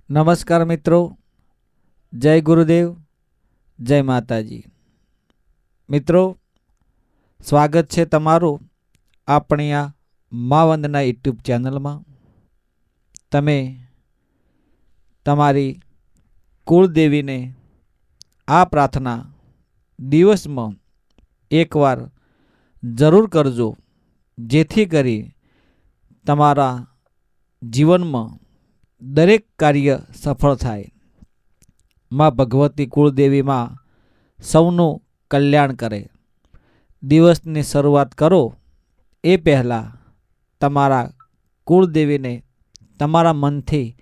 નમસ્કાર મિત્રો, જય ગુરુદેવ, જય માતાજી। મિત્રો, સ્વાગત છે તમારું આપણી આ મા વંદના યુટ્યુબ ચેનલમાં। તમે તમારી કુળદેવીને આ પ્રાર્થના દિવસમાં એકવાર જરૂર કરજો, જેથી કરી તમારા જીવનમાં દરેક કાર્ય સફળ થાય। માં ભગવતી કુળદેવીમાં સૌનું કલ્યાણ કરે। દિવસની શરૂઆત કરો એ પહેલાં તમારા કુળદેવીને તમારા મનથી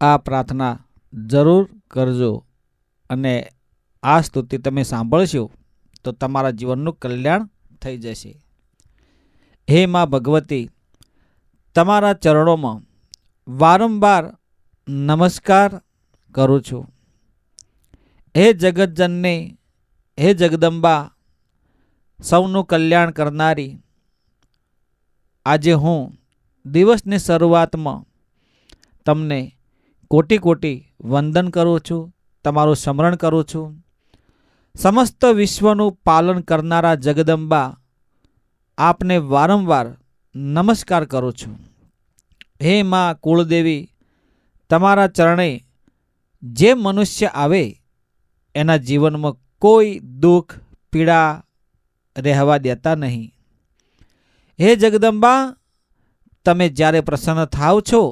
આ પ્રાર્થના જરૂર કરજો, અને આ સ્તુતિ તમે સાંભળશો તો તમારા જીવનનું કલ્યાણ થઈ જશે। હે માં ભગવતી, તમારા ચરણોમાં વારંવાર નમસ્કાર કરું છું। હે જગતજનની, હે જગદંબા, સૌનું કલ્યાણ કરનારી, આજે હું દિવસની શરૂઆતમાં તમને કોટી કોટી વંદન કરું છું, તમારું સ્મરણ કરું છું। સમસ્ત વિશ્વનું પાલન કરનારા જગદંબા, આપને વારંવાર નમસ્કાર કરું છું। હે માં કુળદેવી, તમારા ચરણે જે મનુષ્ય આવે એના જીવનમાં કોઈ દુઃખ પીડા રહેવા દેતા નહીં। હે જગદંબા, તમે જ્યારે પ્રસન્ન થાવ છો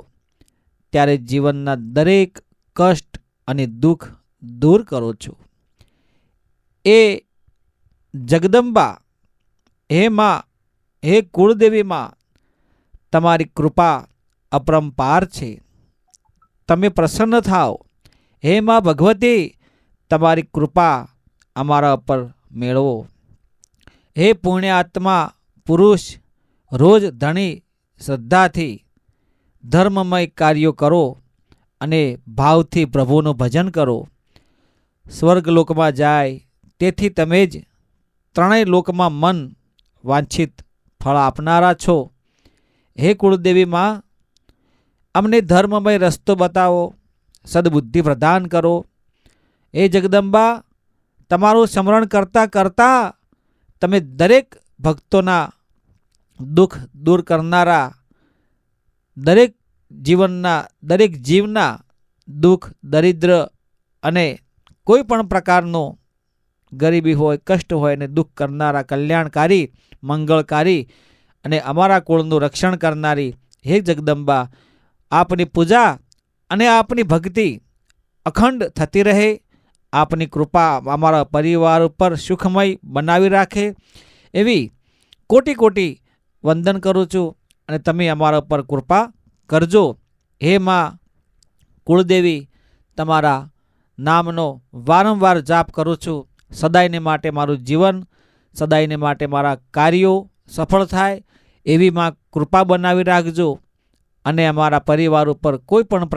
ત્યારે જીવનના દરેક કષ્ટ અને દુઃખ દૂર કરો છો। એ જગદંબા, હે માં, હે કુળદેવીમાં, તમારી કૃપા અપરંપાર છે। તમે પ્રસન્ન થાવ, હે માં ભગવતી, તમારી કૃપા અમારા પર મેળવો। હે પુણ્યાત્મા પુરુષ, રોજ ધણી શ્રદ્ધાથી ધર્મમય કાર્યો કરો અને ભાવથી પ્રભુનું ભજન કરો, સ્વર્ગલોકમાં જાય। તેથી તમે જ ત્રણેય લોકમાં મન વાંછિત ફળ આપનારા છો। હે કુળદેવીમાં, અમને ધર્મમય રસ્તો બતાવો, સદબુદ્ધિ પ્રદાન કરો। હે જગદંબા, તમારું સ્મરણ કરતાં કરતાં તમે દરેક ભક્તોના દુઃખ દૂર કરનારા, દરેક જીવના દુઃખ, દરિદ્ર અને કોઈ પણ પ્રકારનો ગરીબી હોય, કષ્ટ હોય અને દુઃખ કરનારા, કલ્યાણકારી, મંગળકારી અને અમારા કુળનું રક્ષણ કરનારી હે જગદંબા, આપની પૂજા અને આપની ભક્તિ અખંડ થતી રહે। આપની કૃપા અમારા પરિવાર ઉપર સુખમય બનાવી રાખે, એવી કોટી કોટી વંદન કરું છું, અને તમે અમારા ઉપર કૃપા કરજો। હે માં કુળદેવી, તમારા નામનો વારંવાર જાપ કરું છું। સદાયને માટે મારું જીવન, સદાયને માટે મારા કાર્યો સફળ થાય એવી માં કૃપા બનાવી રાખજો, અને અમારા પરિવાર ઉપર કોઈ પણ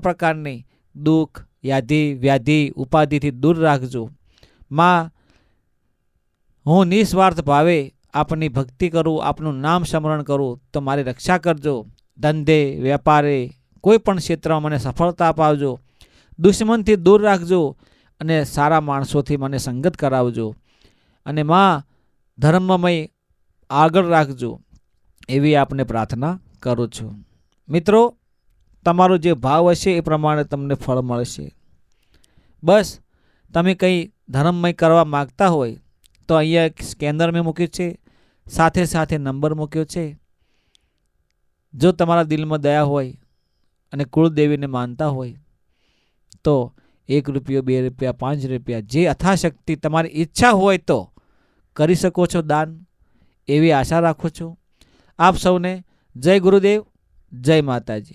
પ્રકારની દુઃખ, યાધિ, વ્યાધિ, ઉપાધિથી દૂર રાખજો। માં, હું નિસ્વાર્થ ભાવે આપની ભક્તિ કરું, આપનું નામ સ્મરણ કરું તો મારી રક્ષા કરજો। ધંધે વેપારે કોઈ પણ ક્ષેત્રમાં મને સફળતા અપાવજો, દુશ્મનથી દૂર રાખજો, અને સારા માણસોથી મને સંગત કરાવજો, અને માં ધર્મમય આગળ રાખજો, એવી આપને પ્રાર્થના કરું છું। મિત્રો, તમારો જે ભાવ હશે એ પ્રમાણે તમને ફળ મળશે। બસ તમે કંઈ ધર્મમય કરવા માગતા હોય તો અહીંયા એક સ્કેનર મેં મૂક્યું છે, સાથે સાથે નંબર મૂક્યો છે। જો તમારા દિલમાં દયા હોય અને કુળદેવીને માનતા હોય તો 1 રૂપિયો, 2 રૂપિયા, 5 રૂપિયા, જે યથાશક્તિ તમારી ઈચ્છા હોય તો કરી શકો છો દાન, એવી આશા રાખું છું। આપ સૌને જય ગુરુદેવ, જય માતાજી।